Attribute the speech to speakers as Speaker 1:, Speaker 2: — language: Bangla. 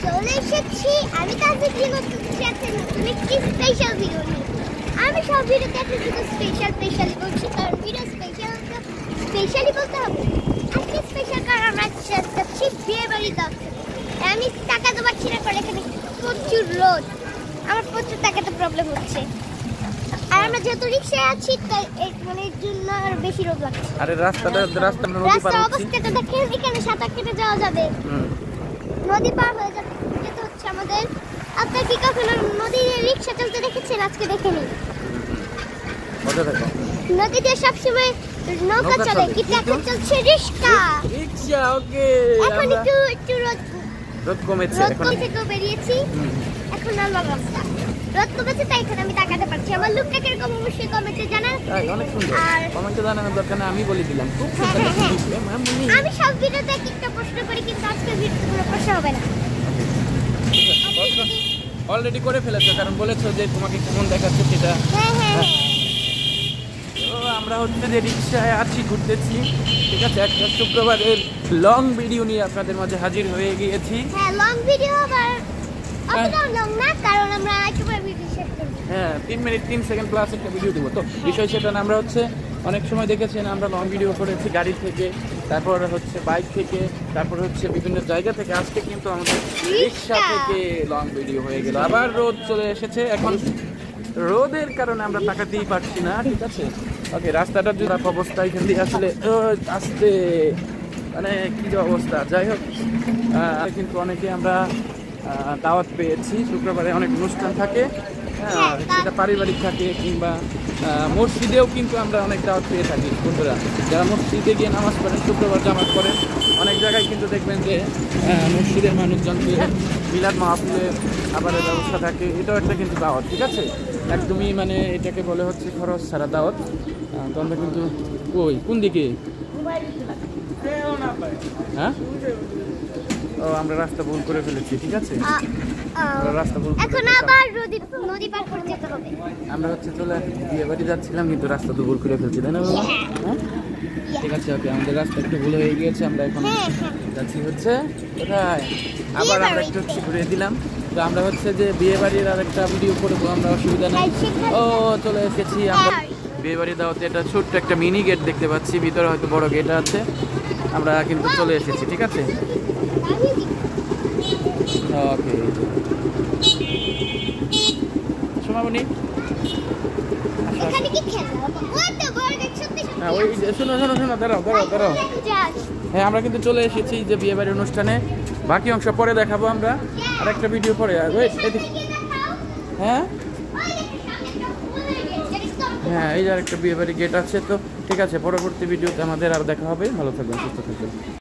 Speaker 1: চলে এসেছি আমি কাছে কি করতেছি এখন তুমি কি স্পেশাল ভিডিও নিয়ে আমি সব ভিডিওতে একটা কিছু স্পেশালি বলছি কারণ ভিডিও স্পেশালি বলতে হবে আজকে স্পেশাল কারণ আমরা যাচ্ছি বিয়ে বাড়ি যাচ্ছি আমি টাকা তো পাচ্ছি না কারণ এখানে প্রচুর রোদ আমার প্রচুর টাকাতে প্রবলেম হচ্ছে আর আমরা যেহেতু রিক্সায় আছি তাই মানে এর জন্য আর বেশি রোদ লাগছে
Speaker 2: আরে রাস্তা আমরা নদী পার হচ্ছি
Speaker 1: অবস্থাটা দেখেন এখানে সাঁতার কেটে যাওয়া যাবে নদী পার হয়ে যেতে হচ্ছে আমাদের আপনার কি কখনো নদীর রিক্সা চলতে দেখেছেন আজকে দেখেনি নদীতে সবসময় নৌকা চলে কিন্তু এখন চলছে রিক্সা
Speaker 2: ওকে
Speaker 1: এখন একটু
Speaker 2: রোদ কমেছে এখন
Speaker 1: থেকে বেরিয়েছি এখন নরমাল রাস্তা রোদ কমেছে তাই এখন আমি তাকাতে পারছি আমার লুকটা কিরকম অবশ্যই কমেন্টে জানান
Speaker 2: অনেক সুন্দর কমেন্টে জানানোর দরকার না আমি বলে দিলাম খুব সুন্দর
Speaker 1: আমি সব ভিডিওতে একটা প্রশ্ন করি কিন্তু আজকে ভিডিওতে কোনো প্রশ্ন হবে না
Speaker 2: অলরেডি করে ফেলেছো কারণ বলেছো যে তোমাকে কেমন দেখাচ্ছে সেটা তো আমরা হচ্ছে যে রিক্সায় আছি ঘুরতেছি ঠিক আছে একটা শুক্রবারের লং ভিডিও নিয়ে আপনাদের মাঝে হাজির হয়ে গিয়েছি
Speaker 1: হ্যাঁ লং ভিডিও আবার অতটা লং না কারণ আমরা একেবারে ভিডিও শেষ করব
Speaker 2: হ্যাঁ 3 মিনিট 3 সেকেন্ড প্লাস একটা ভিডিও দেবো তো বিষয় সেটা না আমরা হচ্ছে অনেক সময় দেখেছেন আমরা লং ভিডিও করেছি গাড়ি থেকে তারপর হচ্ছে বাইক থেকে তারপর হচ্ছে বিভিন্ন জায়গা থেকে আজকে কিন্তু আমাদের রিক্সা থেকে লং ভিডিও হয়ে গেল আবার রোদ চলে এসেছে এখন রোদের কারণে আমরা তাকাতেই পারছি না ঠিক আছে ওকে রাস্তাটার যে অবস্থা এখান দিয়ে আসলে আসতে মানে কি যে অবস্থা যাই হোক কিন্তু অনেকে আমরা দাওয়াত পেয়েছি শুক্রবারে অনেক অনুষ্ঠান থাকে হ্যাঁ সেটা পারিবারিক থাকে কিংবা মসজিদেও কিন্তু আমরা অনেক দাওয়াত পেয়ে থাকি বন্ধুরা যারা মসজিদে গিয়ে নামাজ পড়েন শুক্রবার জামাত করেন অনেক জায়গায় কিন্তু দেখবেন যে মসজিদের মানুষজনকে মিলাদ মাহফিলের খাবারের ব্যবস্থা থাকে এটাও একটা কিন্তু দাওয়াত ঠিক আছে একদমই মানে এটাকে বলে হচ্ছে খরচ ছাড়া দাওয়াত তো আমরা কিন্তু কোন দিকে হ্যাঁ ও আমরা রাস্তা ভুল করে ফেলেছি ঠিক আছে রাস্তা ভুল
Speaker 1: এখন আবার নদী পার করে যেতে হবে
Speaker 2: আমরা হচ্ছে চলে বিয়ে বাড়ি যাচ্ছিলাম কিন্তু রাস্তা তো ভুল করে ফেলছি তাই না বাবা হ্যাঁ ঠিক আছে ওকে আমাদের রাস্তা একটু ভুল হয়ে গিয়েছে আমরা এখন যাচ্ছি হচ্ছে কোথায় আবার আমরা একটু ঘুরিয়ে দিলাম তো আমরা হচ্ছে যে বিয়ে বাড়ির আর একটা ভিডিও করবো আমরা অসুবিধা নেই ও চলে এসেছি আমরা বিয়ে বাড়ি দাওয়াতে এটা ছোট্ট একটা মিনি গেট দেখতে পাচ্ছি ভিতরে হয়তো বড় গেট আছে আমরা কিন্তু চলে এসেছি ঠিক আছে ওকে সোমামণি হ্যাঁ ওই শোনো দাঁড়াও হ্যাঁ আমরা কিন্তু চলে এসেছি যে বিয়ে বাড়ির অনুষ্ঠানে বাকি অংশ পরে দেখাবো আমরা আর একটা ভিডিও পরে হ্যাঁ হ্যাঁ এই যে আরেকটা বিয়ে বাড়ি গেট আছে তো ঠিক আছে পরবর্তী ভিডিওতে আমাদের আর দেখা হবে ভালো থাকবেন সুস্থ থাকবেন